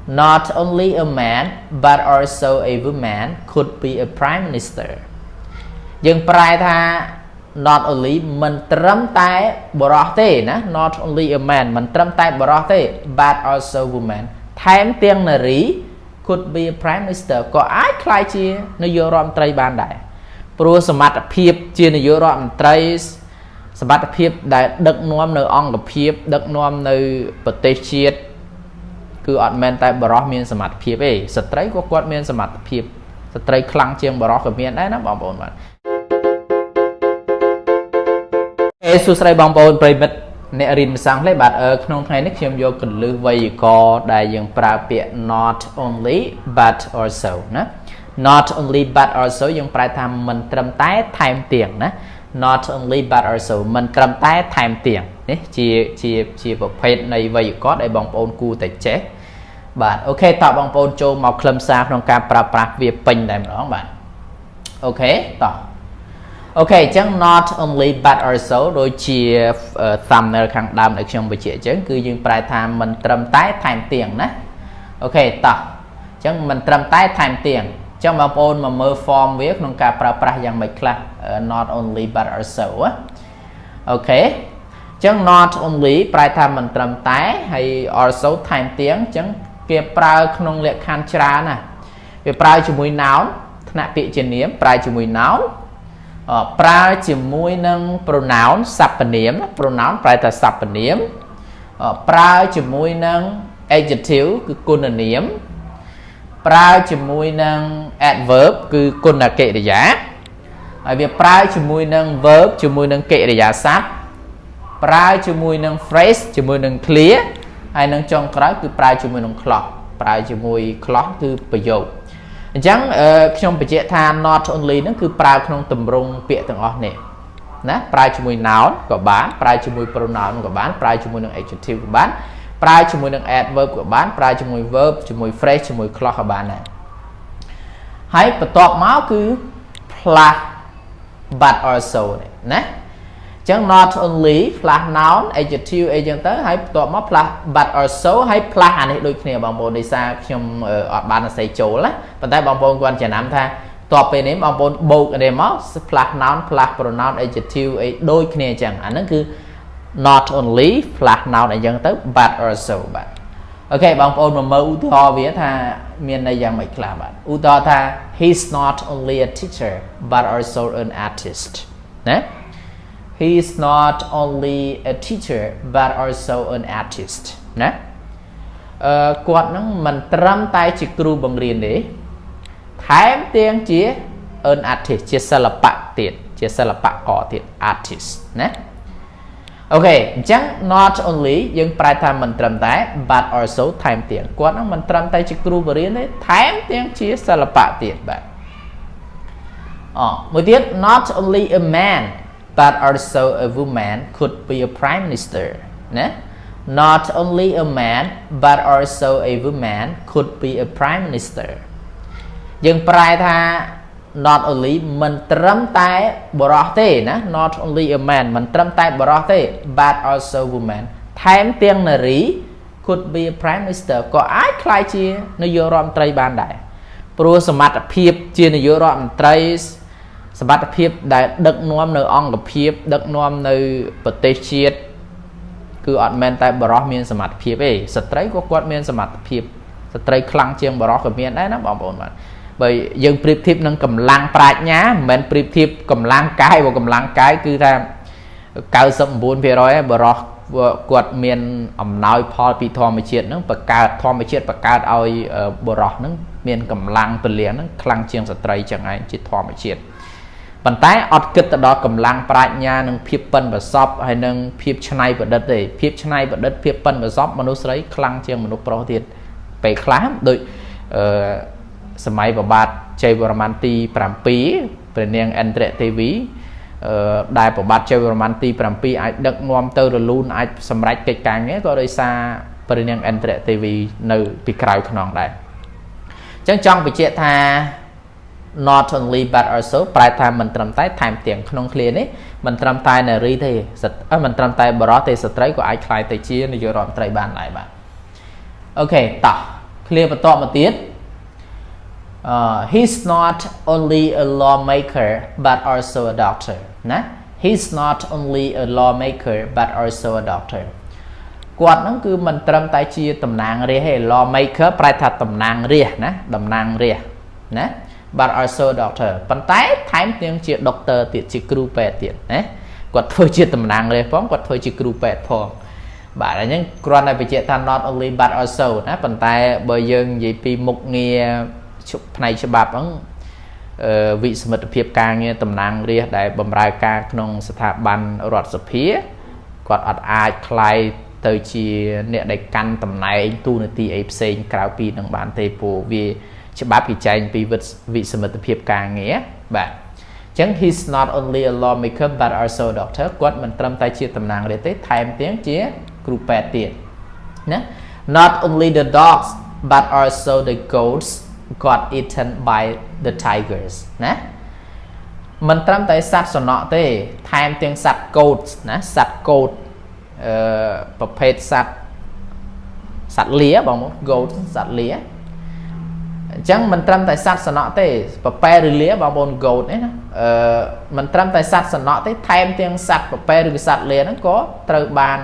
not only a man but also a woman could be a prime minister យើងប្រែថា not only មិនត្រឹមតែបុរសទេណា not only a man មិនត្រឹមតែបុរសទេ but also woman ថែមទាំងនារី could be a prime minister ក៏អាចក្លាយជានាយករដ្ឋមន្ត្រីបានដែរព្រោះសមត្ថភាពជានាយករដ្ឋមន្ត្រីសមត្ថភាពដែលដឹកនាំនៅអង្គភាពដឹកនាំនៅប្រទេសជាតិគឺអត់មែនតែបុរសមានសមត្ថភាពទេស្ត្រីក៏គាត់មានសមត្ថភាពស្ត្រីខ្លាំងជាងបុរសក៏មានដែរណាបងប្អូនបាទសួស្តីបងប្អូនប្រិមិត្តអ្នករៀនភាសាអង់គ្លេសបាទក្នុងថ្ងៃនេះខ្ញុំយកកលឹះវេយ្យាករណ៍ដែលយើងប្រើពាក្យ not only but also ណា not only but also យើងប្រែថាមិនត្រឹមតែថែមទាំងណា not only but also មិនត្រឹមតែថែមទាំងនេះជាប្រភេទនៃវេយ្យាករណ៍ដែលបងប្អូនគួរតែចេះបាទអូខេតើបងប្អូនចូលមកខ្លឹមសារក្នុងការប្រើប្រាស់វាពេញតែម្ដងបាទអូខេតោះអូខេអញ្ចឹង not only but also ដូចជា thumbnail ខាងដើមដែលខ្ញុំបញ្ជាក់អញ្ចឹងគឺយើងប្រែថាមិនត្រឹមតែថែមទាំងណាអូខេតោះអញ្ចឹងមិនត្រឹមតែថែមទាំងអញ្ចឹងបងប្អូនមកមើល form វាក្នុងការប្រើប្រាស់យ៉ាងម៉េចខ្លះ not only but also អូខេអញ្ចឹង not only ប្រែថាមិនត្រឹមតែហើយ also ថែមទាំងអញ្ចឹងគេប្រើក្នុងលក្ខខណ្ឌច្រើនណាវាប្រើជាមួយ noun ថ្នាក់ពាក្យជានាមប្រើជាមួយ noun ប្រើជាមួយនឹង pronoun សព្វនាម pronoun ប្រែថាសព្វនាមប្រើជាមួយនឹង adjective គឺគុណនាមប្រើជាមួយនឹង adverb គឺគុណកិរិយាហើយវាប្រើជាមួយនឹង verb ជាមួយនឹងកិរិយាសព្ទប្រើជាមួយនឹង phrase ជាមួយនឹង clear ហើយនឹងចុងក្រោយគឺប្រើជាមួយនឹង clause ប្រើជាមួយ clause គឺប្រយោគអញ្ចឹងខ្ញុំបញ្ជាក់ថា not only ហ្នឹងគឺប្រើក្នុងទម្រង់ពាក្យទាំងអស់នេះណាប្រើជាមួយ noun ក៏បានប្រើជាមួយ pronoun ក៏បានប្រើជាមួយនឹង adjective ក៏បានប្រើជាមួយនឹង adverb ក៏បានប្រើជាមួយ verb ជាមួយ phrase ជាមួយ clause ក៏បានដែរហើយបន្ទាប់មកគឺ plus but also ណាអញ្ចឹង not only plus noun adjective អីចឹងទៅហើយបន្ទាប់មក plus but also ហើយ plus អានេះដូចគ្នាបងប្អូនដោយសារខ្ញុំអត់បានសរសេរចូលណាប៉ុន្តែបងប្អូនគាត់ចំណាំថាតបពេលនេះបងប្អូនបូកនេះមក plus noun plus pronoun adjective អីដូចគ្នាអញ្ចឹងអាហ្នឹងគឺ not only plus noun អីចឹងទៅ but also បាទអូខេបងប្អូនមកមើលឧទាហរណ៍វាថាមានន័យយ៉ាងម៉េចខ្លះបាទឧទាហរណ៍ថា he's not only a teacher but also an artist ណា he is not only a teacher but also an artist ណាគាត់នឹងមិនត្រឹមតែជាគ្រូបង្រៀនទេថែមទាំងជា an artist ជាសិល្បៈទៀតជាសិល្បករទៀត artist ណាអូខេអញ្ចឹង not only យើងប្រែថាមិនត្រឹមតែ but also ថែមទាំងគាត់នឹងមិនត្រឹមតែជាគ្រូបង្រៀនទេថែមទាំងជាសិល្បៈទៀតបាទមួយទៀត not only a man but also a woman could be a prime minister ណា not only a man but also a woman could be a prime minister យើងប្រែថា not only មិនត្រឹមតែបុរសទេណា not only a man មិនត្រឹមតែបុរសទេ but also woman ថែមទាំងនារី could be a prime minister ក៏អាចក្លាយជានាយករដ្ឋមន្ត្រីបានដែរព្រោះសមត្ថភាពជានាយករដ្ឋមន្ត្រីសមត្ថភាពដែលដឹកនាំនៅអង្គភាពដឹកនាំនៅប្រទេសជាតិគឺអត់មែនតែបុរសមានសមត្ថភាពទេស្ត្រីក៏គាត់មានសមត្ថភាពស្ត្រីខ្លាំងជាងបុរសក៏មានដែរណាបងប្អូនបាទបើយើងប្រៀបធៀបនឹងកម្លាំងប្រាជ្ញាមិនមែនប្រៀបធៀបកម្លាំងកាយបើកម្លាំងកាយគឺថា 99% បុរសគាត់មានអំណោយផលពីធម្មជាតិហ្នឹងបង្កើតធម្មជាតិបង្កើតឲ្យបុរសហ្នឹងមានកម្លាំងពលៀងហ្នឹងខ្លាំងជាងស្ត្រីចឹងឯងជាធម្មជាតិប៉ុន្តែអត់គិតទៅដល់កម្លាំងប្រាជ្ញានិងភាពប៉ិនប្រសប់ហើយនឹងភាពច្នៃប្រឌិតទេភាពច្នៃប្រឌិតភាពប៉ិនប្រសប់មនុស្សស្រីខ្លាំងជាងមនុស្សប្រុសទៀតពេលខ្លះដូចសម័យប្របាទជ័យវរ្ម័នទី7ព្រះនាងឥន្ទ្រទេវីដែលប្របាទជ័យវរ្ម័នទី7អាចដឹកនាំទៅរលូនអាចសម្រេចកិច្ចការងារក៏ដោយសារព្រះនាងឥន្ទ្រទេវីនៅពីក្រៅខ្នងដែរអញ្ចឹងចង់បញ្ជាក់ថា not only but also ប្រែថាមិនត្រឹមតែថែមទាំងក្នុងឃ្លានេះមិនត្រឹមតែនារីទេមិនត្រឹមតែបុរសទេស្ត្រីក៏អាចក្លាយទៅជានាយករដ្ឋមន្ត្រីបានដែរបាទអូខេតោះ clear បន្តមកទៀត he's not only a lawmaker but also a doctor ណា he's not only a lawmaker but also a doctor គាត់ហ្នឹងគឺមិនត្រឹមតែជាតំណាងរាស្ត្រទេ lawmaker ប្រែថាតំណាងរាស្ត្រណាតំណាងរាស្ត្រណា but also a doctor ប៉ុន្តែថែមទាំងជា doctor ទៀតជាគ្រូពេទ្យទៀតណាគាត់ធ្វើជាតំណាងរាស្ត្រផងគាត់ធ្វើជាគ្រូពេទ្យផងបាទអញ្ចឹងគ្រាន់តែបញ្ជាក់ថា not only but also ណាប៉ុន្តែបើយើងនិយាយពីមុខងារផ្នែកច្បាប់ហ្នឹងវិសមិទ្ធភាពការងារតំណាងរាស្ត្រដែលបម្រើការក្នុងស្ថាប័នរដ្ឋសភាគាត់អត់អាចខ្លាយទៅជាអ្នកដែលកាន់តំណែងទូនាទីអីផ្សេងក្រៅពីនឹងបានទេព្រោះវាច្បាប់គេចែងពីវិសមិទ្ធភាពការងារបាទអញ្ចឹង he's not only a lawmaker but also a doctor គាត់មិនត្រឹមតែជាតំណាងរាស្ត្រទេថែមទាំងជាគ្រូពេទ្យទៀតណា not only the dogs but also the goats got eaten by the tigers ណាមិនត្រឹមតែសត្វសំណក់ទេថែមទាំងសត្វកោតណាសត្វកោតប្រភេទសត្វលាបងប្អូន goat សត្វលាអញ្ចឹងមិនត្រឹមតែសត្វសំណក់ទេប្រពែឬលាបងប្អូន goat នេះណាមិនត្រឹមតែសត្វសំណក់ទេថែមទាំងសត្វប្រពែឬសត្វលាហ្នឹងក៏ត្រូវបាន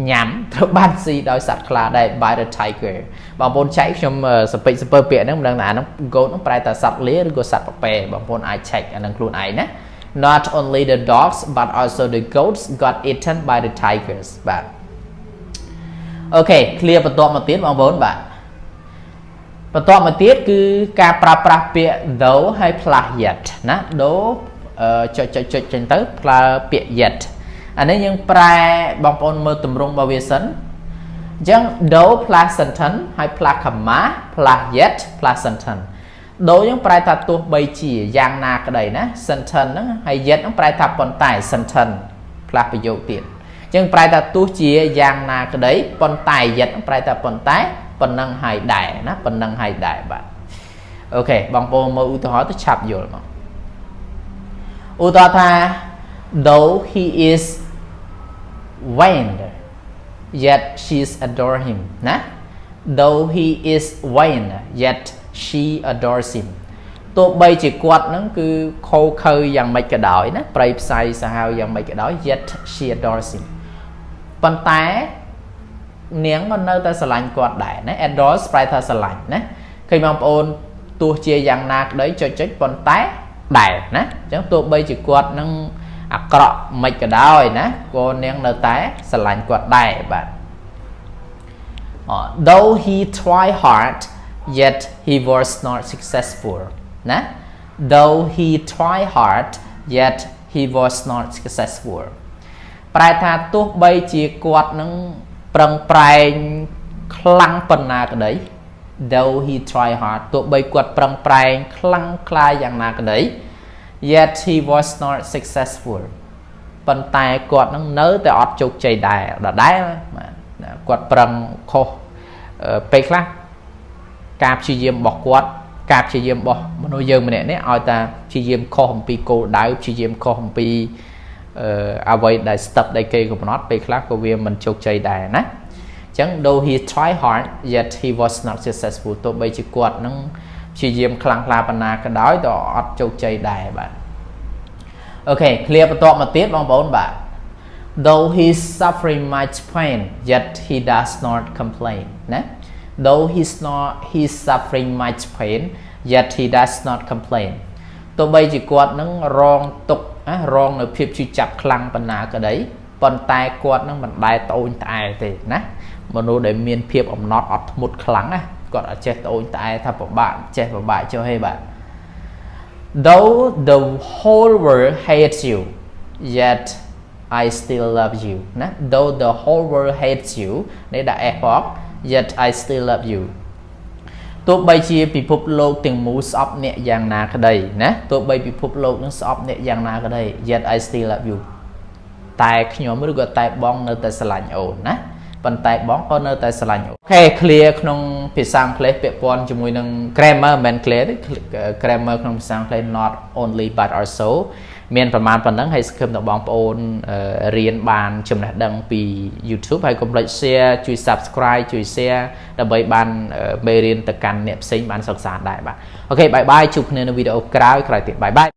ញ៉ាំត្រូវបានស៊ីដោយសត្វខ្លាដែរ by the tiger បងប្អូនចែកខ្ញុំសពេចសពើពាក្យហ្នឹងមិនដឹងថាអាហ្នឹង goat ហ្នឹងប្រែថាសត្វលាឬក៏សត្វប្រពែបងប្អូនអាច check អាហ្នឹងខ្លួនឯងណា not only the dogs but also the goats got eaten by the tigers បាទអូខេ clear បន្តមកទៀតបងប្អូនបាទបន្តមកទៀតគឺការប្រើប្រាស់ពាក្យ though ហើយ plus yet ណា though ចុចចេញទៅប្រើពាក្យ yet អានេះយើងប្រែបងប្អូនមើលទម្រង់របស់វាសិនអញ្ចឹង though plus sentence ហើយ plus comma plus yet plus sentence though យើងប្រែថាទោះបីជាយ៉ាងណាក្តីណា sentence ហ្នឹងហើយ yet ហ្នឹងប្រែថាប៉ុន្តែ sentence plus ប្រយោគទៀតអញ្ចឹងប្រែថាទោះជាយ៉ាងណាក្តីប៉ុន្តែ yet ហ្នឹងប្រែថាប៉ុន្តែប៉ុណ្ណឹងហើយដែរណាប៉ុណ្ណឹងហើយដែរបាទអូខេបងប្អូនមើលឧទាហរណ៍ទៅឆាប់យល់មកឧទាហរណ៍ថា though he is vain yet she's adore him ណា though he is vain yet she adores him ទោះបីជាគាត់ហ្នឹងគឺខូខើយ៉ាងម៉េចក៏ដោយណាប្រៃផ្សៃសាហាវយ៉ាងម៉េចក៏ដោយ yet she adores him ប៉ុន្តែនាងមិននៅតែស្រឡាញ់គាត់ដែរណា adores ប្រែថាស្រឡាញ់ណាឃើញបងប្អូនទោះជាយ៉ាងណាក្តីចុចប៉ុន្តែដែរណាអញ្ចឹងទោះបីជាគាត់នឹងអាក្រក់មិនក៏ដោយណាក៏នាងនៅតែស្រឡាញ់គាត់ដែរបាទ though he tried hard yet he was not successful ណា though he tried hard yet he was not successful ប្រែថាទោះបីជាគាត់នឹងប្រឹងប្រែងខ្លាំងប៉ុណ្ណាក្តី though he tried hard ទោះបីគាត់ប្រឹងប្រែងខ្លាំងក្លាយ៉ាងណាក្តី yet he was not successful ប៉ុន្តែគាត់នឹងនៅតែអត់ជោគជ័យដែរដដែលគាត់ប្រឹងខុសពេលខ្លះការព្យាយាមរបស់គាត់ការព្យាយាមរបស់មនុស្សយើងម្នាក់នេះឲ្យតែព្យាយាមខុសអំពីគោលដៅព្យាយាមខុសអំពីអ្វីដែលស្ទឹកដែលគេកំណត់ពេលខ្លះក៏វាមិនជោគជ័យដែរណាអញ្ចឹង though he tried hard yet he was not successful ទោះបីជាគាត់នឹងព្យាយាមខ្លាំងក្លាប៉ុណ្ណាក៏ដោយក៏អត់ជោគជ័យដែរបាទអូខេ clear បន្តមកទៀតបងប្អូនបាទ though he is suffering much pain yet he does not complain ណា though he is suffering much pain yet he does not complain ទោះបីជាគាត់នឹងរងទុក្ខរងនៅភាពឈឺចាប់ខ្លាំងប៉ុណ្ណាក៏ដោយប៉ុន្តែគាត់នឹងមិនដែលត្អូញត្អែទេណាមនុស្សដែលមានភាពអំណត់អត់ធ្មត់ខ្លាំងណាគាត់អត់ចេះត្អូញត្អែថាពិបាកចេះពិបាកចុះហេបាទ though the whole world hates you yet I still love you ណា though the whole world hates you នេះដាក់ f ផង yet I still love you ទោះបីជាពិភពលោកទាំងមូលស្អប់អ្នកយ៉ាងណាក្តីណាទោះបីពិភពលោកនឹងស្អប់អ្នកយ៉ាងណាក្តី yet I still love you តែខ្ញុំឬក៏តែបងនៅតែស្រឡាញ់អូនណាប៉ុន្តែបងក៏នៅតែស្រឡាញ់អូនអូខេ clear ក្នុងភាសាអង់គ្លេសពាក់ព័ន្ធជាមួយនឹង grammar មិនមែន clear ទេ grammar ក្នុងភាសាអង់គ្លេស not only but also មានប្រមាណប៉ុណ្ណឹងហើយសង្ឃឹមថាបងប្អូនរៀនបានចំណេះដឹងពី YouTube ហើយកុំភ្លេច share ជួយ subscribe ជួយ share ដើម្បីបានមេរៀនទៅកាន់អ្នកផ្សេងបានសិក្សាដែរបាទអូខេបាយបាយជួបគ្នានៅវីដេអូក្រោយទៀតបាយបាយ